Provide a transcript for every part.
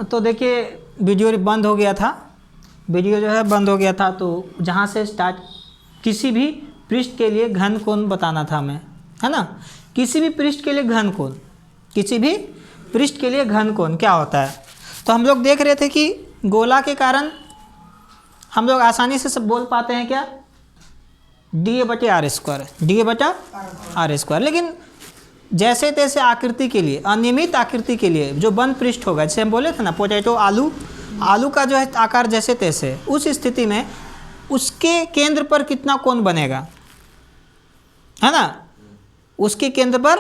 तो देखिए वीडियो बंद हो गया था, वीडियो जो है बंद हो गया था। तो जहाँ से स्टार्ट, किसी भी पृष्ठ के लिए घन कोण बताना था हमें, है ना। किसी भी पृष्ठ के लिए घन कोण, किसी भी पृष्ठ के लिए घन कोण क्या होता है। तो हम लोग देख रहे थे कि गोला के कारण हम लोग आसानी से सब बोल पाते हैं क्या, DA/r², DA/r²। लेकिन जैसे तैसे आकृति के लिए, अनियमित आकृति के लिए जो बंद पृष्ठ होगा, जैसे हम बोले थे ना पोटैटो, आलू का जो है आकार जैसे तैसे, उस स्थिति में उसके केंद्र पर कितना कोण बनेगा, है ना। उसके केंद्र पर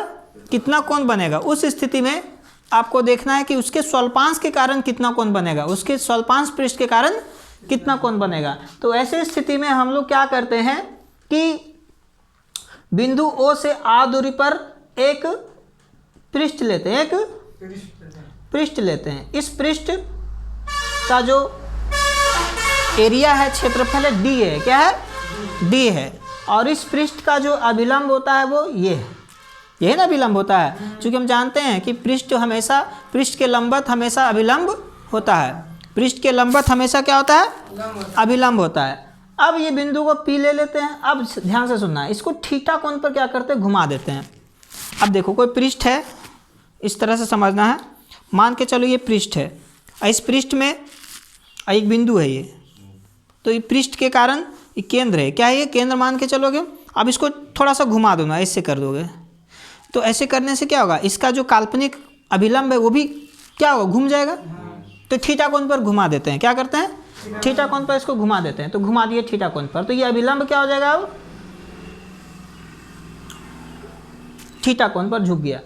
कितना कोण बनेगा, उस स्थिति में आपको देखना है कि उसके स्वल्पांश के कारण कितना कोण बनेगा, उसके स्वल्पांश पृष्ठ के कारण कितना कोण बनेगा। तो ऐसे स्थिति में हम लोग क्या करते हैं कि बिंदु O से R दूरी पर एक पृष्ठ लेते हैं, एक पृष्ठ लेते हैं। इस पृष्ठ का जो एरिया है, क्षेत्रफल है, D है। क्या है? D है। और इस पृष्ठ का जो अभिलंब होता है वो ये है, यही ना अभिलंब होता है। क्योंकि हम जानते हैं कि पृष्ठ के लंबवत हमेशा अभिलंब होता है। पृष्ठ के लंबवत हमेशा क्या होता है? अभिलंब होता है। अब ये बिंदु को P ले लेते हैं। अब ध्यान से सुनना है, इसको थीटा कोण पर क्या करते हैं, घुमा देते हैं। अब देखो कोई पृष्ठ है, इस तरह से समझना है। मान के चलो ये पृष्ठ है, इस पृष्ठ में एक बिंदु है ये, तो ये पृष्ठ के कारण ये केंद्र है। क्या है ये? केंद्र मान के चलोगे। अब इसको थोड़ा सा घुमा दो ना, ऐसे कर दोगे तो ऐसे करने से क्या होगा, इसका जो काल्पनिक अभिलंब है वो भी क्या होगा, घूम जाएगा। तो थीटा कोण पर घुमा देते हैं। क्या करते हैं? थीटा कोण पर इसको घुमा देते हैं। तो घुमा दिए थीटा कोण पर, तो ये अभिलंब क्या हो जाएगा, अब थीटा कोण पर झुक गया।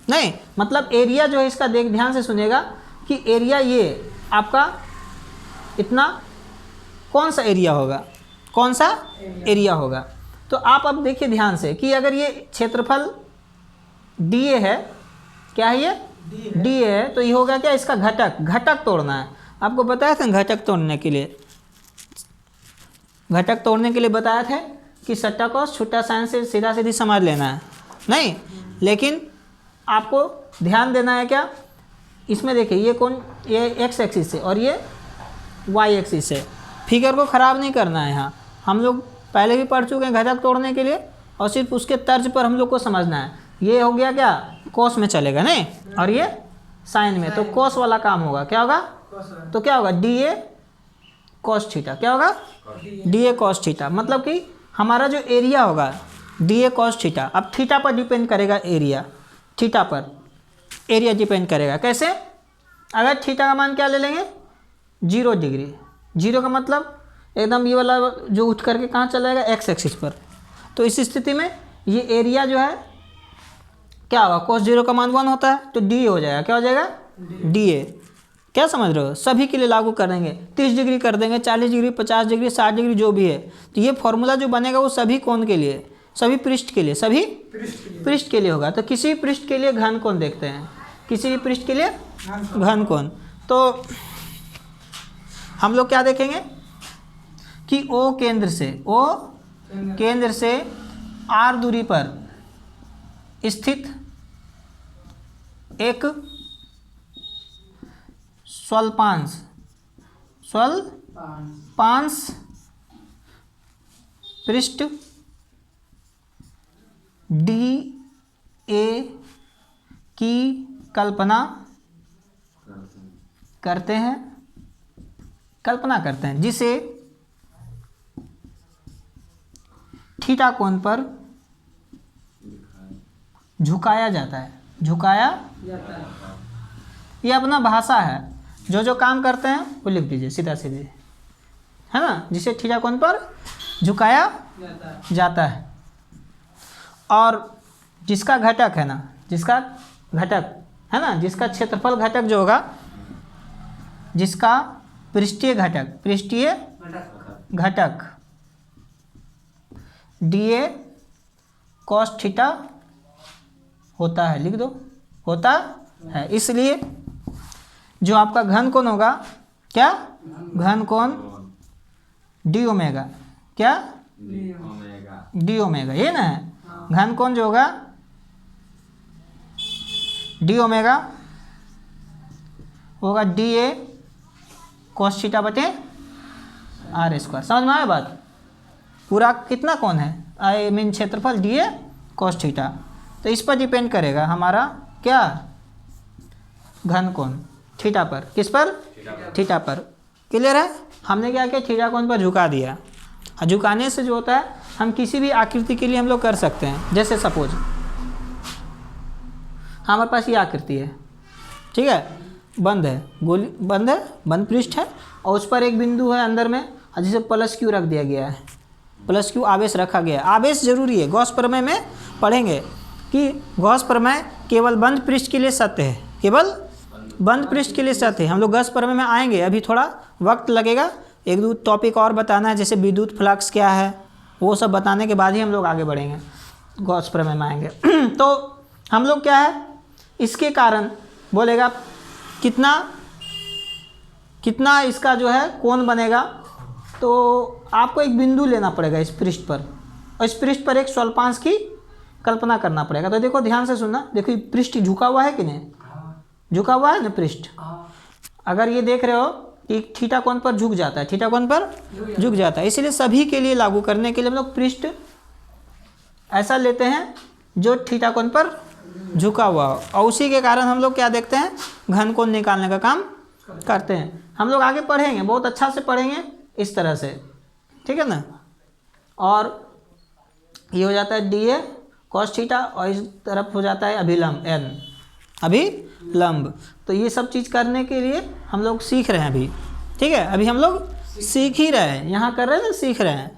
नहीं मतलब एरिया जो है इसका, देख ध्यान से सुनेगा कि एरिया ये आपका इतना कौन सा एरिया होगा, कौन सा एरिया होगा। तो आप अब देखिए ध्यान से कि अगर ये क्षेत्रफल DA है, क्या है ये? DA है। तो ये होगा क्या, इसका घटक तोड़ना है। आपको बताया था घटक तोड़ने के लिए, बताया था कि सट्टा कॉस छोटा साइन से सीधा सीधी समझ लेना है, नहीं। लेकिन आपको ध्यान देना है क्या, इसमें देखिए ये कौन, ये एक्स एक्सिस से और ये वाई एक्सिस से। फिगर को ख़राब नहीं करना है। यहाँ हम लोग पहले भी पढ़ चुके हैं घटक तोड़ने के लिए, और सिर्फ उसके तर्ज पर हम लोग को समझना है। ये हो गया क्या, कॉस में चलेगा नहीं, और ये साइन में, तो कॉस वाला काम होगा। क्या होगा? तो क्या होगा, DA कॉस थीटा। क्या होगा? DA cos theta. मतलब कि हमारा जो एरिया होगा DA कॉस थीटा। अब थीटा पर डिपेंड करेगा एरिया, थीटा पर एरिया डिपेंड करेगा। कैसे? अगर थीटा का मान क्या ले लेंगे, 0 डिग्री। 0 का मतलब एकदम ये वाला जो उठ करके कहाँ चला जाएगा, एक्स एक्सिस पर। तो इस स्थिति में ये एरिया जो है क्या होगा, cos 0 का मान 1 होता है, तो DA हो जाएगा। क्या हो जाएगा? DA। क्या समझ रहे हो? सभी के लिए लागू कर देंगे, 30 डिग्री कर देंगे, 40 डिग्री, 50 डिग्री, 60 डिग्री, जो भी है। तो ये फॉर्मूला जो बनेगा वो सभी कोण के लिए, सभी पृष्ठ के लिए, सभी पृष्ठ के लिए होगा। तो किसी भी पृष्ठ के लिए घन कोण देखते हैं, किसी भी पृष्ठ के लिए घन कोण। तो हम लोग क्या देखेंगे कि O केंद्र से R दूरी पर स्थित एक स्वल्पांश पृष्ठ DA की कल्पना करते हैं, जिसे थीटा कोण पर झुकाया जाता है। ये अपना भाषा है, जो काम करते हैं वो लिख दीजिए सीधा सीधे, है ना। जिसे थीटा कोण पर झुकाया जाता है। और जिसका घटक है ना, जिसका क्षेत्रफल घटक जो होगा, जिसका पृष्ठीय घटक DA cos थीटा होता है। लिख दो, होता है। इसलिए जो आपका घन कोण होगा, क्या घन कोण D ओमेगा, क्या D ओमेगा, ये ना है घन कोण जो होगा D ओमेगा, होगा डी ए कॉस थीटा बटे आर स्क्वायर। समझ में आया बात? पूरा कितना कौन है, आई मीन क्षेत्रफल डी ए कॉस थीटा। तो इस पर डिपेंड करेगा हमारा क्या, घन कोण थीटा पर। किस पर? थीटा पर। क्लियर है? हमने क्या किया, थीटा कोण पर झुका दिया। और झुकाने से जो होता है, हम किसी भी आकृति के लिए हम लोग कर सकते हैं। जैसे सपोज हमारे पास ये आकृति है, ठीक है, बंद है, गोली बंद है, बंद पृष्ठ है, और उस पर एक बिंदु है अंदर में, जिसे प्लस क्यू रख दिया गया है। प्लस क्यू आवेश रखा गया है। आवेश जरूरी है। गॉस प्रमेय में पढ़ेंगे कि गॉस प्रमेय केवल बंद पृष्ठ के लिए सत्य है, केवल बंद पृष्ठ के लिए सत्य है। हम लोग गॉस प्रमेय में आएंगे, अभी थोड़ा वक्त लगेगा। एक दो टॉपिक और बताना है, जैसे विद्युत फ्लक्स क्या है, वो सब बताने के बाद ही हम लोग आगे बढ़ेंगे, गॉस प्रमेय में आएंगे। तो हम लोग क्या है, इसके कारण बोलेगा कितना इसका जो है कोण बनेगा। तो आपको एक बिंदु लेना पड़ेगा इस पृष्ठ पर, और इस पृष्ठ पर एक स्वल्पांश की कल्पना करना पड़ेगा। तो देखो, ध्यान से सुनना। देखो, ये पृष्ठ झुका हुआ है कि नहीं? झुका हुआ है ना पृष्ठ। अगर ये देख रहे हो कि थीटा कोण पर झुक जाता है, थीटा कोण पर झुक जाता है। इसलिए सभी के लिए लागू करने के लिए हम लोग पृष्ठ ऐसा लेते हैं जो थीटा कोण पर झुका हुआ हो, और उसी के कारण हम लोग क्या देखते हैं, घन कोण निकालने का काम करते हैं। हम लोग आगे पढ़ेंगे, बहुत अच्छा से पढ़ेंगे इस तरह से, ठीक है ना। और ये हो जाता है डी ए कॉस थीटा, और इस तरफ हो जाता है अभिलंब एन, अभिलंब। तो ये सब चीज़ करने के लिए हम लोग सीख रहे हैं अभी, ठीक है। अभी हम लोग सीख ही रहे हैं, यहाँ कर रहे हैं ना, सीख रहे हैं,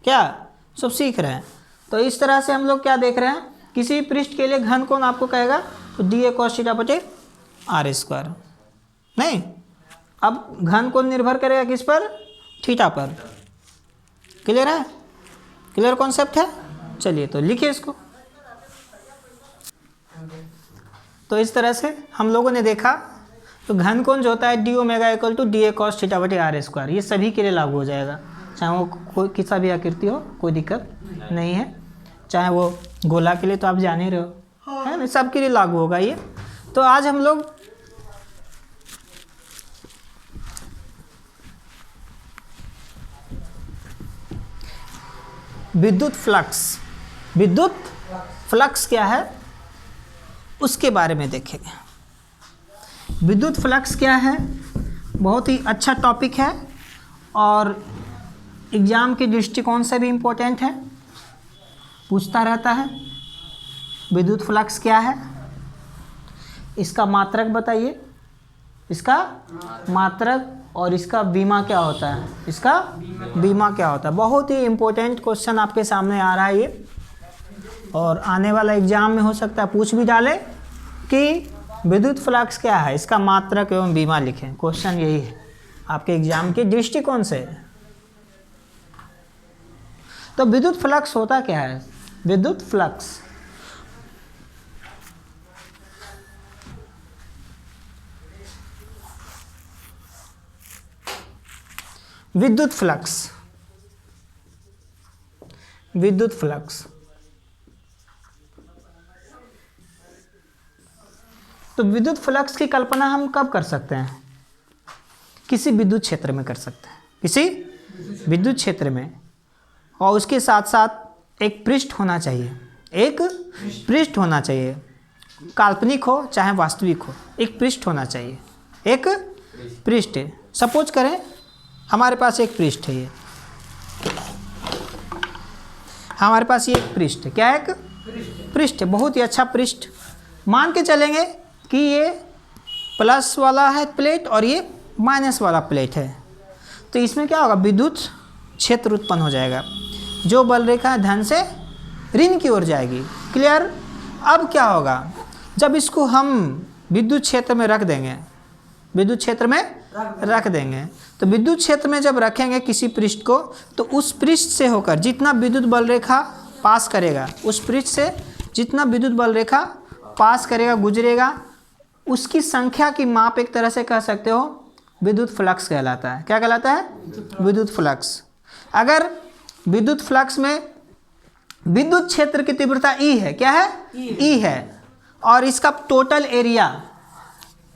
क्या सब सीख रहे हैं। तो इस तरह से हम लोग क्या देख रहे हैं, किसी पृष्ठ के लिए घन कोण आपको कहेगा तो डी ए कॉस थीटा बटे आर स्क्वायर। नहीं, अब घन कोण निर्भर करेगा किस पर, थीटा पर। क्लियर है? क्लियर कॉन्सेप्ट है? चलिए तो लिखिए इसको। तो इस तरह से हम लोगों ने देखा, तो घन कोण जो होता है D omega equal to D A cos theta बटे आर स्क्वायर। ये सभी के लिए लागू हो जाएगा, चाहे वो कोई किसी भी आकृति हो, कोई दिक्कत नहीं है। चाहे वो गोला के लिए तो आप जान ही रहे हो, है ना, सबके लिए लागू होगा ये। तो आज हम लोग विद्युत फ्लक्स क्या है उसके बारे में देखेंगे। विद्युत फ्लक्स क्या है, बहुत ही अच्छा टॉपिक है, और एग्ज़ाम के दृष्टिकोण से भी इम्पोर्टेंट है, पूछता रहता है। विद्युत फ्लक्स क्या है, इसका मात्रक बताइए, इसका मात्रक, और इसका बीमा क्या होता है, इसका बीमा क्या होता है। बहुत ही इम्पोर्टेंट क्वेश्चन आपके सामने आ रहा है ये, और आने वाला एग्जाम में हो सकता है पूछ भी डाले कि विद्युत फ्लक्स क्या है, इसका मात्रक एवं बीमा लिखें। क्वेश्चन यही है आपके एग्जाम के दृष्टिकोण से। तो विद्युत फ्लक्स होता क्या है? विद्युत फ्लक्स तो विद्युत फ्लक्स की कल्पना हम कब कर सकते हैं? किसी विद्युत क्षेत्र में कर सकते हैं, किसी विद्युत क्षेत्र में, और उसके साथ साथ एक पृष्ठ होना चाहिए, एक पृष्ठ होना चाहिए, काल्पनिक हो चाहे वास्तविक हो, एक पृष्ठ होना चाहिए, एक पृष्ठ। सपोज करें हमारे पास एक पृष्ठ है, ये हमारे पास ये एक पृष्ठ है, क्या है? एक पृष्ठ है, बहुत ही अच्छा पृष्ठ। मान के चलेंगे कि ये प्लस वाला है प्लेट और ये माइनस वाला प्लेट है, तो इसमें क्या होगा, विद्युत क्षेत्र उत्पन्न हो जाएगा। जो बल रेखा धन से ऋण की ओर जाएगी। क्लियर? अब क्या होगा, जब इसको हम विद्युत क्षेत्र में रख देंगे, विद्युत क्षेत्र में रख देंगे, तो विद्युत क्षेत्र में जब रखेंगे किसी पृष्ठ को, तो उस पृष्ठ से होकर जितना विद्युत बल रेखा पास करेगा, उस पृष्ठ से जितना विद्युत बल रेखा पास करेगा, गुजरेगा, उसकी संख्या की माप एक तरह से कह सकते हो विद्युत फ्लक्स कहलाता है। क्या कहलाता है? विद्युत फ्लक्स। अगर विद्युत फ्लक्स में विद्युत क्षेत्र की तीव्रता E है, क्या है? E है, और इसका टोटल एरिया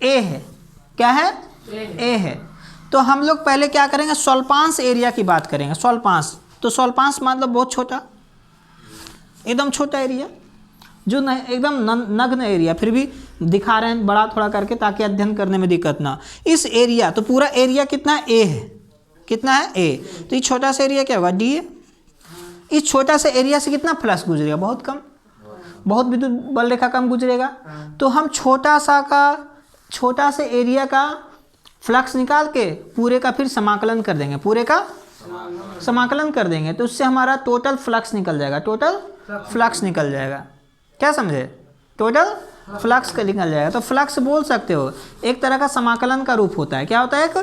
A है, क्या है? ए है। तो हम लोग पहले क्या करेंगे, स्वल्पांश एरिया की बात करेंगे। स्वल्पांश, तो स्वल्पांश मतलब बहुत छोटा, एकदम छोटा एरिया, जो एकदम नग्न एरिया, फिर भी दिखा रहे हैं बड़ा थोड़ा करके ताकि अध्ययन करने में दिक्कत ना। इस एरिया, तो पूरा एरिया कितना? ए है। कितना है? ए। तो ये छोटा सा एरिया क्या होगा? डी है। इस छोटा सा एरिया से कितना फ्लक्स गुजरेगा? बहुत कम, बहुत विद्युत बल रेखा कम गुजरेगा। तो हम छोटा सा एरिया का फ्लक्स निकाल के पूरे का फिर समाकलन कर देंगे, पूरे का समाकलन कर देंगे, तो उससे हमारा टोटल फ्लक्स निकल जाएगा, टोटल फ्लक्स निकल जाएगा। क्या समझे? टोटल फ्लक्स का निकल जाएगा। तो फ्लक्स बोल सकते हो, एक तरह का समाकलन का रूप होता है। क्या होता है? एक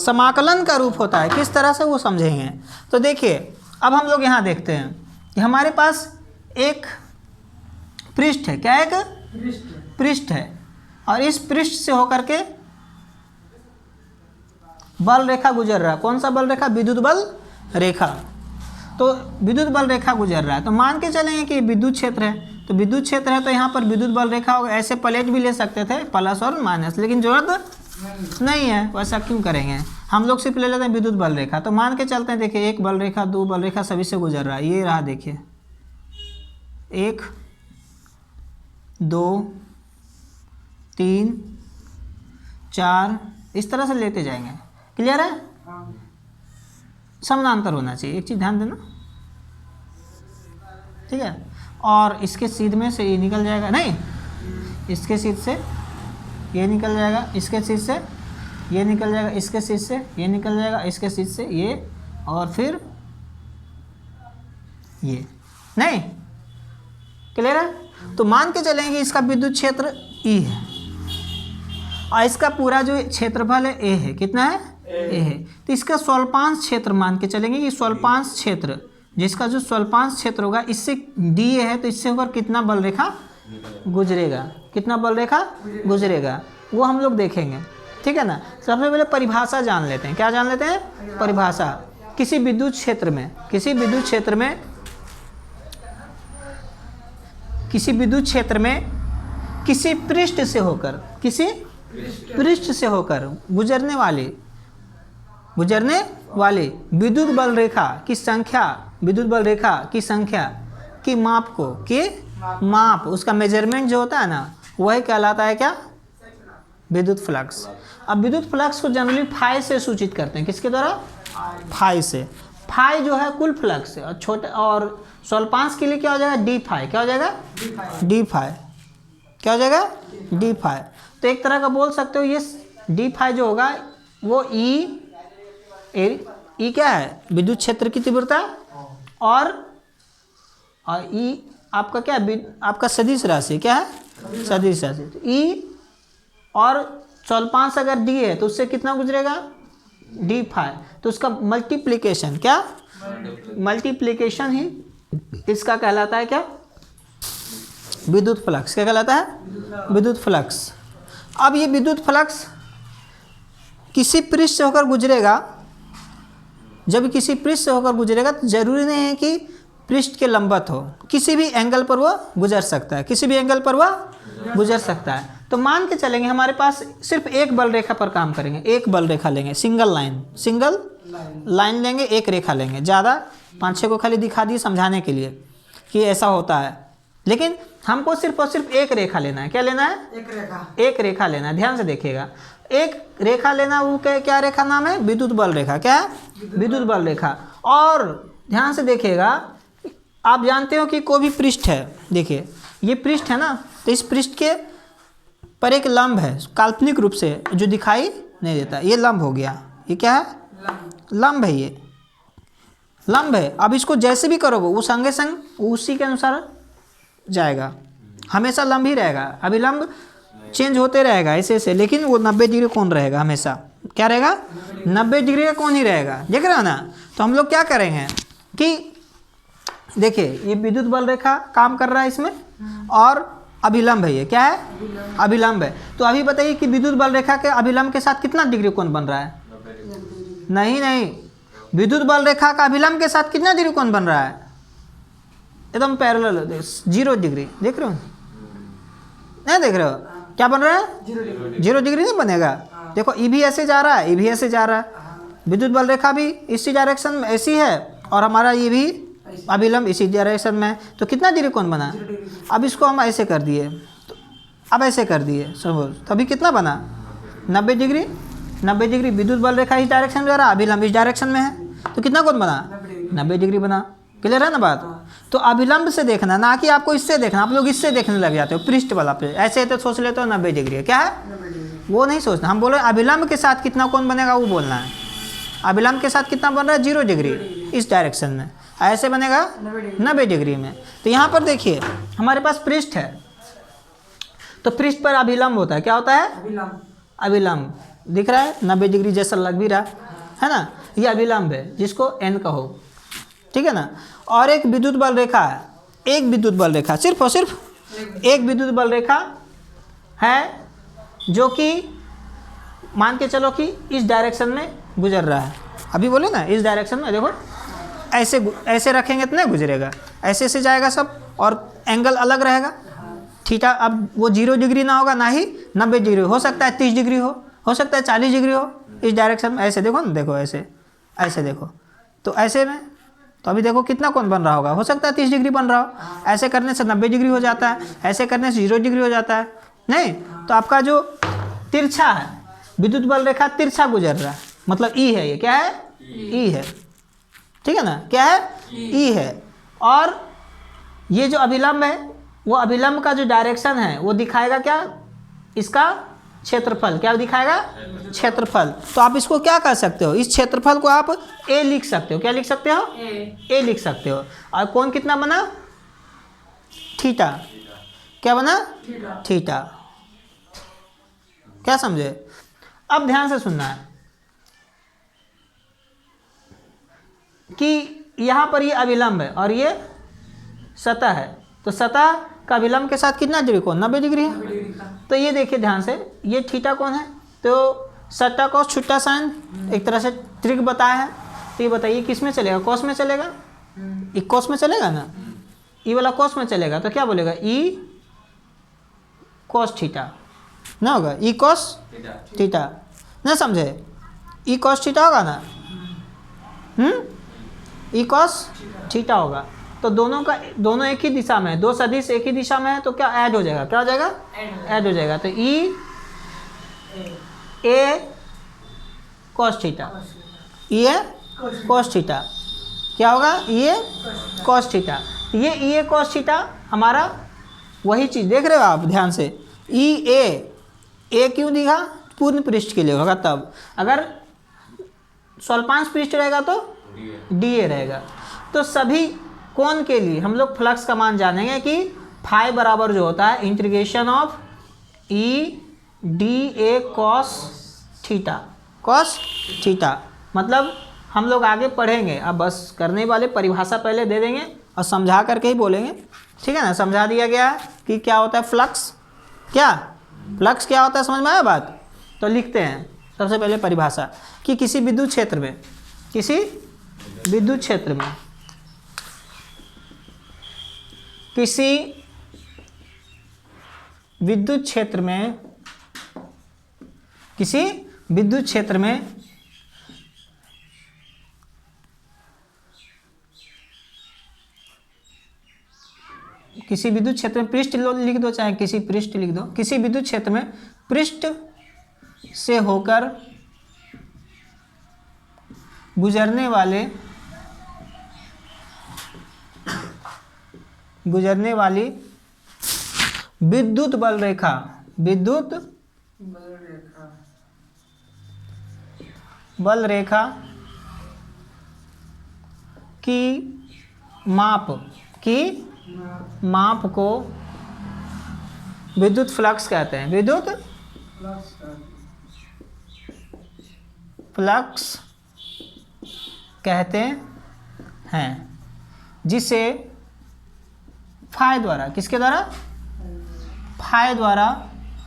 समाकलन का रूप होता है। किस तरह से, वो समझेंगे। तो देखिए, अब हम लोग यहाँ देखते हैं कि हमारे पास एक पृष्ठ है। क्या? एक पृष्ठ है, और इस पृष्ठ से होकर के बल रेखा गुजर रहा है। कौन सा बल रेखा? विद्युत बल रेखा। तो विद्युत बल रेखा गुजर रहा है, तो मान के चलेंगे कि विद्युत क्षेत्र है। तो विद्युत क्षेत्र है तो यहाँ पर विद्युत बल रेखा होगा। ऐसे प्लेट भी ले सकते थे, प्लस और माइनस, लेकिन जरूरत नहीं है, वैसा क्यों करेंगे। हम लोग सिर्फ ले लेते हैं विद्युत बल रेखा। तो मान के चलते हैं, देखिए एक बल रेखा, दो बल रेखा सभी से गुजर रहा है। ये रहा, देखिए 1 2 3 4, इस तरह से लेते जाएंगे। क्लियर है? समानांतर होना चाहिए, एक चीज़ ध्यान देना, ठीक है। और इसके सीध में से ये निकल जाएगा, नहीं, इसके सीध से ये निकल जाएगा, इसके सीध से ये निकल जाएगा, इसके सीध से ये निकल जाएगा, इसके सीध से ये, और फिर ये। नहीं, क्लियर है? तो मान के चलेंगे कि इसका विद्युत क्षेत्र ई है, और इसका पूरा जो क्षेत्रफल है ए है। कितना है? ए है। तो इसका स्वल्पांश क्षेत्र मान के चलेंगे कि स्वल्पांश क्षेत्र, जिसका जो स्वल्पांश क्षेत्र होगा, इससे डी है, तो इससे होकर कितना बल रेखा गुजरेगा, कितना बल रेखा गुजरेगा, वो हम लोग देखेंगे, ठीक है ना। सबसे पहले परिभाषा जान लेते हैं। क्या जान लेते हैं? परिभाषा। किसी विद्युत क्षेत्र में, किसी विद्युत क्षेत्र में, किसी विद्युत क्षेत्र में किसी पृष्ठ से होकर, किसी पृष्ठ से होकर गुजरने वाली विद्युत बल रेखा की संख्या, विद्युत बल रेखा की संख्या की माप को, के माप, उसका मेजरमेंट जो होता है ना, वही कहलाता है क्या? विद्युत फ्लक्स। अब विद्युत फ्लक्स को जनरली फाई से सूचित करते हैं। किसके द्वारा? फाई से। फाई जो है कुल फ्लक्स है, और छोटे और स्वल्पांश के लिए क्या हो जाएगा? D phi. क्या हो जाएगा? D phi. क्या हो जाएगा? D phi. तो एक तरह का बोल सकते हो, ये डी फाई जो होगा वो ई क्या है? विद्युत क्षेत्र की तीव्रता, और ई आपका क्या है? आपका सदिश राशि। क्या है? सदिश राशि। तो ई और स्वल्पांश अगर डी है तो उससे कितना गुजरेगा? D phi. तो उसका मल्टीप्लिकेशन, क्या? मल्टीप्लिकेशन ही इसका कहलाता है क्या? विद्युत फ्लक्स। क्या कहलाता है? विद्युत फ्लक्स। अब ये विद्युत फ्लक्स किसी पृष्ठ से होकर गुजरेगा। जब किसी पृष्ठ से होकर गुजरेगा तो जरूरी नहीं है कि पृष्ठ के लंबवत हो, किसी भी एंगल पर वो गुजर सकता है, किसी भी एंगल पर वह गुजर सकता है। तो मान के चलेंगे हमारे पास सिर्फ एक बल रेखा पर काम करेंगे, एक बल रेखा लेंगे, सिंगल लाइन लेंगे, एक रेखा लेंगे। ज़्यादा 5-6 को खाली दिखा दिए समझाने के लिए कि ऐसा होता है, लेकिन हमको सिर्फ और सिर्फ एक रेखा लेना है। क्या लेना है? एक रेखा लेना है। ध्यान से देखिएगा, एक रेखा लेना, वो क्या रेखा नाम है? विद्युत बल रेखा। क्या है? विद्युत बल रेखा। और ध्यान से देखिएगा, आप जानते हो कि कोई भी पृष्ठ है, देखिए ये पृष्ठ है ना, तो इस पृष्ठ के पर एक लंब है, काल्पनिक रूप से जो दिखाई नहीं देता, ये लंब हो गया। ये क्या है? लंब है, ये लंब है। अब इसको जैसे भी करोगे वो संगे संग उसी के अनुसार जाएगा, हमेशा लंब ही रहेगा। अभी लंब चेंज होते रहेगा ऐसे, लेकिन वो 90 डिग्री कोण रहेगा हमेशा। क्या रहेगा? 90 डिग्री का कोण ही रहेगा। देख रहे हो ना। तो हम लोग क्या करेंगे कि देखिए ये विद्युत बल रेखा काम कर रहा है इसमें, और अभिलंब है। ये क्या है? अभिलंब है। तो अभी बताइए कि विद्युत बल रेखा के अभिलंब के साथ कितना डिग्री कोण बन रहा है? नहीं, विद्युत बल रेखा का अभिलंब के साथ कितना डिग्री कोण बन रहा है? एकदम पैरेलल, 0 डिग्री। देख रहे हो? नहीं देख रहे हो? क्या बन रहा है? 0 डिग्री नहीं बनेगा। देखो ई भी ऐसे जा रहा है, ई भी ऐसे जा रहा है, विद्युत बल रेखा भी इसी डायरेक्शन में ऐसी है और हमारा ये भी अभिलंब इसी डायरेक्शन में है, तो कितना डिग्री कोण बना। अब इसको हम ऐसे कर दिए, तो अब ऐसे कर दिए सपोज, तो अभी कितना बना 90 डिग्री। 90 डिग्री विद्युत बल रेखा इस डायरेक्शन में जा रहा है, अभिलंब इस डायरेक्शन में है, तो कितना कोण बना 90 डिग्री बना। क्लियर है ना बात। तो अभिलंब से देखना, ना कि आपको इससे देखना। आप लोग इससे देखने लग जाते हो पृष्ठ वाला पे, ऐसे तो सोच लेते हो 90 डिग्री है, क्या है वो नहीं सोचना। हम बोले अभिलंब के साथ कितना कोण बनेगा वो बोलना है। अभिलंब के साथ कितना बन रहा है 0 डिग्री इस डायरेक्शन में, ऐसे बनेगा 90 डिग्री में। तो यहाँ पर देखिए हमारे पास पृष्ठ है, तो पृष्ठ पर अभिलंब होता है, क्या होता है अभिलंब। दिख रहा है 90 डिग्री जैसा लग भी रहा है ना, ये अभिलंब है जिसको n कहो, ठीक है ना। और एक विद्युत बल रेखा है, एक विद्युत बल रेखा, सिर्फ और सिर्फ एक विद्युत बल रेखा है जो कि मान के चलो कि इस डायरेक्शन में गुजर रहा है। अभी बोले ना इस डायरेक्शन में, देखो ऐसे ऐसे रखेंगे तो नहीं गुजरेगा, ऐसे से जाएगा सब और एंगल अलग रहेगा थीटा। अब वो 0 डिग्री ना होगा, ना ही 90 डिग्री, हो सकता है 30 डिग्री हो सकता है 40 डिग्री हो इस डायरेक्शन में। ऐसे देखो ना, देखो ऐसे ऐसे देखो, तो ऐसे में तो अभी देखो कितना कोण बन रहा होगा, हो सकता है 30 डिग्री बन रहा हो। ऐसे करने से 90 डिग्री हो जाता है, ऐसे करने से 0 डिग्री हो जाता है नहीं। तो आपका जो तिरछा है, विद्युत बल रेखा तिरछा गुजर रहा है, मतलब ई है, ये क्या है ई है, ठीक है ना, क्या है ई है। और ये जो अभिलंब है, वो अभिलंब का जो डायरेक्शन है वो दिखाएगा क्या, इसका क्षेत्रफल। क्या दिखाएगा क्षेत्रफल। तो आप इसको क्या कर सकते हो, इस क्षेत्रफल को आप a लिख सकते हो। क्या लिख सकते हो a लिख सकते हो। और कोण कितना बना थीटा, क्या बना थीटा। क्या समझे। अब ध्यान से सुनना है कि यहाँ पर ये अभिलंब है और ये सतह है, तो सतह का अभिलंब के साथ कितना डिग्री कोण 90 डिग्री है। तो ये देखिए ध्यान से, ये थीटा कोण है, तो सट्टा कॉस छुट्टा साइन एक तरह से ट्रिक बताया है। तो ये बताइए किस में चलेगा, कॉस में चलेगा, ई कॉस में चलेगा ना, ई वाला कॉस में चलेगा, तो क्या बोलेगा ई कॉस थीटा ना होगा, ई कॉस थीटा ना, समझे ई कॉस थीटा होगा ना, ई कॉस थीटा होगा। तो दोनों एक ही दिशा में है, दो सदिश एक ही दिशा में है, तो क्या ऐड हो जाएगा, क्या हो जाएगा ऐड हो जाएगा। तो ई ए कॉस थीटा, ई ए कॉस थीटा क्या होगा, ई ए कॉस थीटा। ये ई ए कॉस थीटा हमारा वही चीज़ देख रहे हो आप ध्यान से। ई ए क्यों दिखा, पूर्ण पृष्ठ के लिए होगा तब, अगर स्वल्पांश पृष्ठ रहेगा तो डी ए रहेगा। तो सभी कोण के लिए हम लोग फ्लक्स का मान जानेंगे कि फाई बराबर जो होता है integration of E D A cos theta. मतलब हम लोग आगे पढ़ेंगे, अब बस करने वाले परिभाषा पहले दे देंगे और समझा करके ही बोलेंगे, ठीक है ना। समझा दिया गया कि क्या होता है फ्लक्स, फ्लक्स क्या होता है, समझ में आया बात। तो लिखते हैं सबसे पहले परिभाषा कि किसी विद्युत क्षेत्र में किसी विद्युत क्षेत्र में पृष्ठ लिख दो, चाहे किसी पृष्ठ लिख दो। किसी विद्युत क्षेत्र में पृष्ठ से होकर गुजरने वाली विद्युत बल रेखा की माप को विद्युत फ्लक्स कहते हैं। विद्युत फ्लक्स कहते हैं, जिसे फाई द्वारा, किसके द्वारा, फाई द्वारा,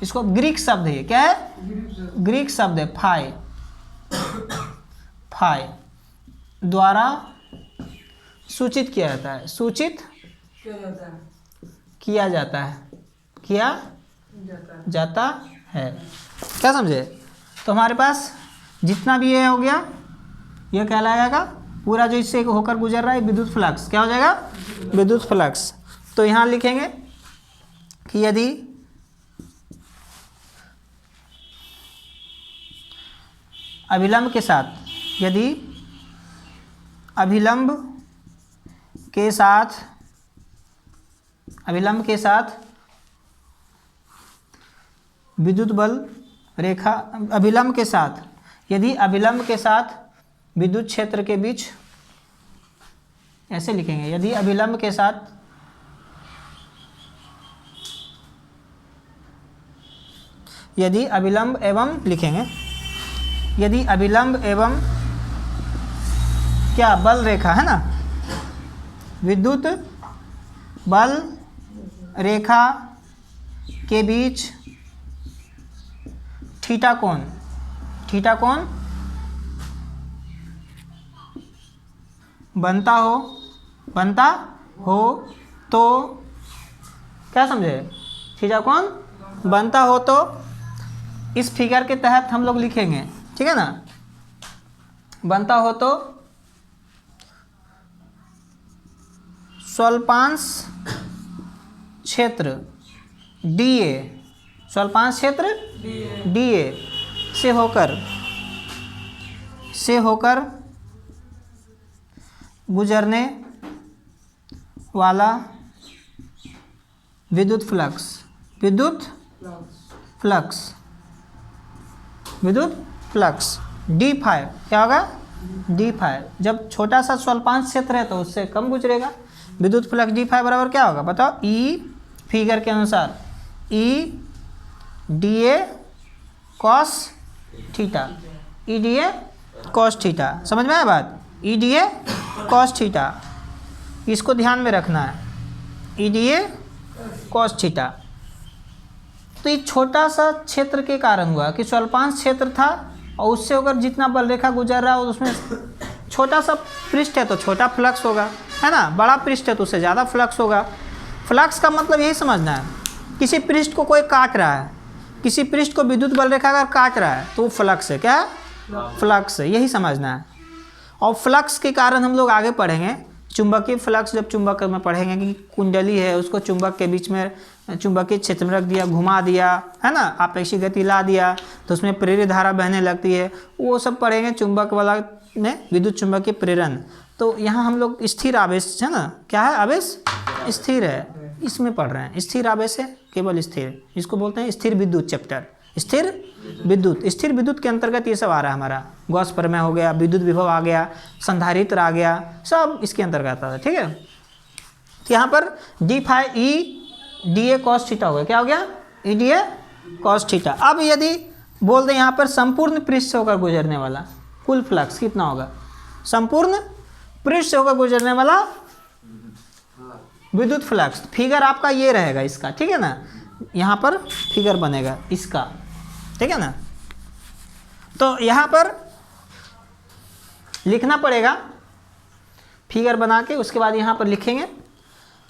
इसको ग्रीक शब्द है, क्या है ग्रीक शब्द है, फाई द्वारा सूचित किया जाता है, सूचित किया जाता है, क्या समझे। तो हमारे पास जितना भी ये हो गया ये कहलाएगा पूरा जो इससे होकर गुजर रहा है विद्युत फ्लक्स। क्या हो जाएगा? विद्युत फ्लक्स। तो यहाँ लिखेंगे कि यदि अभिलंब के साथ, यदि अभिलंब के साथ विद्युत बल रेखा, अभिलंब के साथ, यदि अभिलंब के साथ विद्युत क्षेत्र के बीच, ऐसे लिखेंगे, यदि अभिलंब के साथ यदि अभिलंब एवं लिखेंगे, यदि अभिलंब एवं क्या बल रेखा है ना, विद्युत बल रेखा के बीच थीटा कोण बनता हो तो क्या समझे? थीटा कोण बनता हो तो इस फिगर के तहत हम लोग लिखेंगे, ठीक है ना। बनता हो तो स्वल्पांश क्षेत्र DA, स्वल्पांश क्षेत्र DA से होकर गुजरने वाला विद्युत फ्लक्स d5 क्या होगा? d5। जब छोटा सा स्वल्पांश क्षेत्र है तो उससे कम गुजरेगा। विद्युत फ्लक्स d5 बराबर क्या होगा बताओ? E फिगर के अनुसार E DA cos theta, E DA cos theta. समझ में आया बात? E DA cos थीटा, इसको ध्यान में रखना है, E DA cos थीटा। तो ये छोटा सा क्षेत्र के कारण हुआ कि स्वल्पांश क्षेत्र था और उससे होकर जितना बल रेखा गुजर रहा है उसमें छोटा सा पृष्ठ है तो छोटा फ्लक्स होगा, है ना। बड़ा पृष्ठ है तो उससे ज़्यादा फ्लक्स होगा। फ्लक्स का मतलब यही समझना है, किसी पृष्ठ को कोई काट रहा है, किसी पृष्ठ को विद्युत बल रेखा अगर काट रहा है तो वो फ्लक्स है। क्या है? फ्लक्स है, यही समझना है। और फ्लक्स के कारण हम लोग आगे पढ़ेंगे चुंबकीय फ्लक्स, जब चुंबक में पढ़ेंगे कि कुंडली है उसको चुंबक के बीच में चुंबकीय क्षेत्र में रख दिया, घुमा दिया, है ना, आपेक्षिक गति ला दिया तो उसमें प्रेरित धारा बहने लगती है, वो सब पढ़ेंगे चुंबक वाला में, विद्युत चुंबकीय प्रेरण। तो यहाँ हम लोग स्थिर आवेश है ना, क्या है? आवेश स्थिर है, इसमें पढ़ रहे हैं। स्थिर आवेश है, केवल स्थिर, इसको बोलते हैं स्थिर विद्युत चैप्टर। स्थिर विद्युत के अंतर्गत ये सब आ रहा है हमारा। गॉस प्रमेय हो गया, विद्युत विभव आ गया, संधारित्र आ गया, सब इसके अंतर्गत आता है, ठीक है। तो यहाँ पर d5 E DA cos theta हो गया। क्या हो गया? E DA cos theta. अब यदि बोल दें यहाँ पर संपूर्ण पृष्ठ से होकर गुजरने वाला कुल फ्लक्स कितना होगा? संपूर्ण पृष्ठ से होकर गुजरने वाला विद्युत फ्लक्स। फिगर आपका ये रहेगा इसका, ठीक है ना, यहाँ पर फिगर बनेगा इसका, ठीक है ना। तो यहाँ पर लिखना पड़ेगा फिगर बना के, उसके बाद यहाँ पर लिखेंगे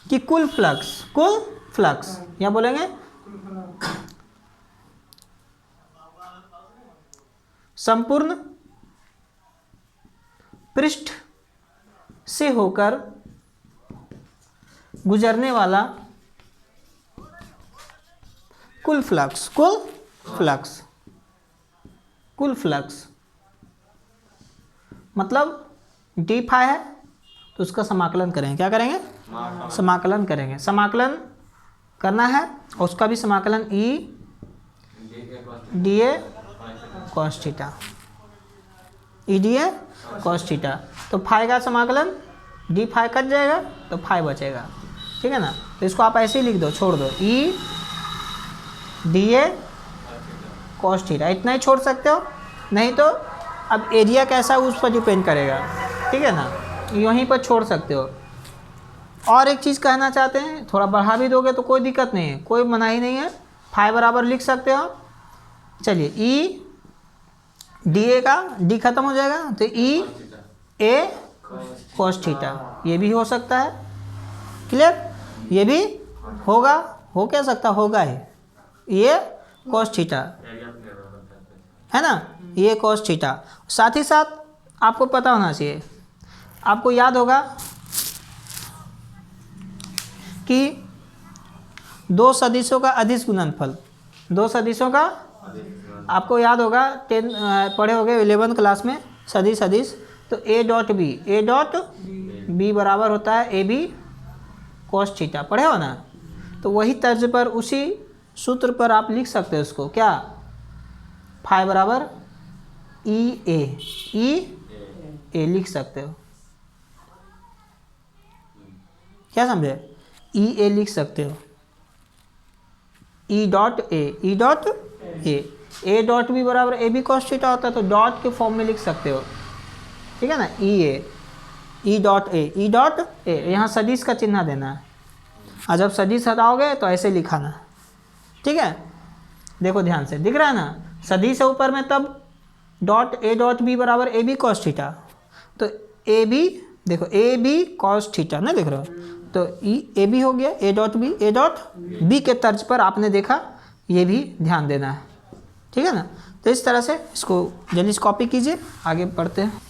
कि कुल फ्लक्स यहाँ बोलेंगे संपूर्ण पृष्ठ से होकर गुजरने वाला कुल फ्लक्स मतलब d5 है तो उसका समाकलन करेंगे। क्या करेंगे? समाकलन करेंगे। समाकलन करना है और उसका भी समाकलन E DA cos theta, E DA cos theta. तो फाई का समाकलन d5 कट जाएगा तो फाई बचेगा, ठीक है ना। तो इसको आप ऐसे ही लिख दो, छोड़ दो, E DA cos थीटा, इतना ही छोड़ सकते हो। नहीं तो अब एरिया कैसा है उस पर डिपेंड करेगा, ठीक है ना, यहीं पर छोड़ सकते हो। और एक चीज़ कहना चाहते हैं, थोड़ा बढ़ा भी दोगे तो कोई दिक्कत नहीं है, कोई मनाही नहीं है, फाई बराबर लिख सकते हो। चलिए E DA का D खत्म हो जाएगा तो E A cos थीटा, ये भी हो सकता है। क्लियर? ये भी होगा, हो क्या सकता, होगा ही, ये cos थीटा। है ना, ये cos थीटा। साथ ही साथ आपको पता होना चाहिए, आपको याद होगा कि दो सदिशों का अदिश गुणनफल, दो सदिशों का, आपको याद होगा 10 पढ़े होंगे 11 क्लास में सदिश सदिश। तो ए डॉट बी बराबर होता है ए बी कॉस थीटा, पढ़े हो ना। तो वही तर्ज पर, उसी सूत्र पर आप लिख सकते हो उसको, क्या, फाई बराबर ई ए लिख सकते हो, क्या समझे, ई ए लिख सकते हो, E dot A dot B बराबर ए बी कॉस थीटा होता है, तो डॉट के फॉर्म में लिख सकते हो, ठीक है ना, ई डॉट ए, यहाँ सदिश का चिन्ह देना है, और जब सदिश हटाओगे तो ऐसे लिखाना, ठीक है। देखो ध्यान से, दिख रहा है ना, सदिश है ऊपर में, तब ए डॉट बी बराबर ए बी कॉस थीटा, तो ए बी, देखो ए बी कॉस थीटा ना, देख रहे हो, तो ए बी हो गया, ए डॉट बी के तर्ज पर आपने देखा, ये भी ध्यान देना है, ठीक है ना। तो इस तरह से इसको जल्दी से कॉपी कीजिए, आगे बढ़ते हैं।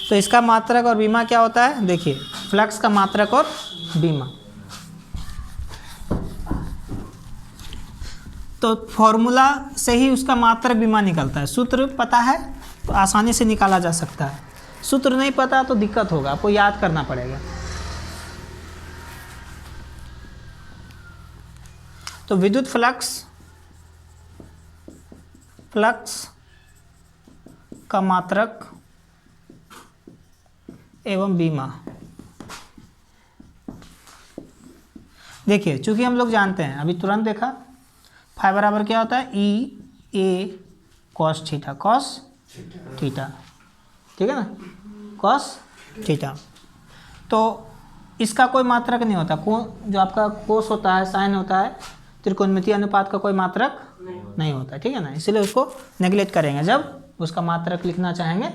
तो इसका मात्रक और बीमा क्या होता है, देखिए, फ्लक्स का मात्रक और बीमा। तो फॉर्मूला से ही उसका मात्रक बीमा निकलता है, सूत्र पता है तो आसानी से निकाला जा सकता है, सूत्र नहीं पता तो दिक्कत होगा, आपको याद करना पड़ेगा। तो विद्युत फ्लक्स का मात्रक एवं बीमा, देखिए, चूंकि हम लोग जानते हैं, अभी तुरंत देखा, फाई बराबर क्या होता है, ई ए कॉस थीटा, ठीक है ना, कॉस थीटा। तो इसका कोई मात्रक नहीं होता, जो आपका कोस होता है, साइन होता है, त्रिकोणमितीय अनुपात का कोई मात्रक नहीं होता, ठीक है ना, इसलिए उसको नेगलेक्ट करेंगे जब उसका मात्रक लिखना चाहेंगे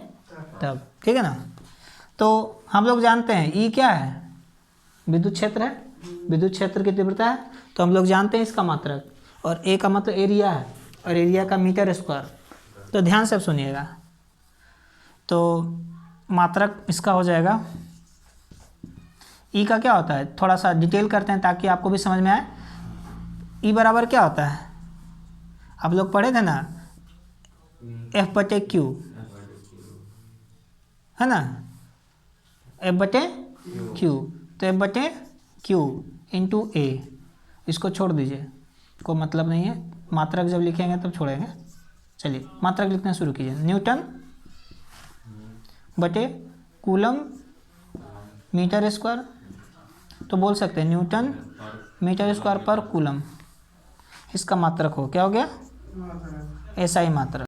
तब, ठीक है ना। तो हम लोग जानते हैं ई क्या है, विद्युत क्षेत्र है, विद्युत क्षेत्र की तीव्रता है, तो हम लोग जानते हैं इसका मात्रक, और ए का मतलब एरिया है, और एरिया का मीटर स्क्वायर। तो ध्यान से सुनिएगा, तो मात्रक इसका हो जाएगा, ई का क्या होता है, थोड़ा सा डिटेल करते हैं ताकि आपको भी समझ में आए। ई बराबर क्या होता है, आप लोग पढ़े थे ना, एफ बटे क्यू, है ना, एफ बटे क्यू, तो एफ बटे क्यू इंटू ए, इसको छोड़ दीजिए, कोई मतलब नहीं है, मात्रक जब लिखेंगे तब छोड़ेंगे। चलिए मात्रक लिखना शुरू कीजिए, न्यूटन बटे कूलम मीटर स्क्वायर, तो बोल सकते हैं न्यूटन मीटर स्क्वायर पर कूलम, इसका मात्रक हो, क्या हो गया, एसआई मात्रक।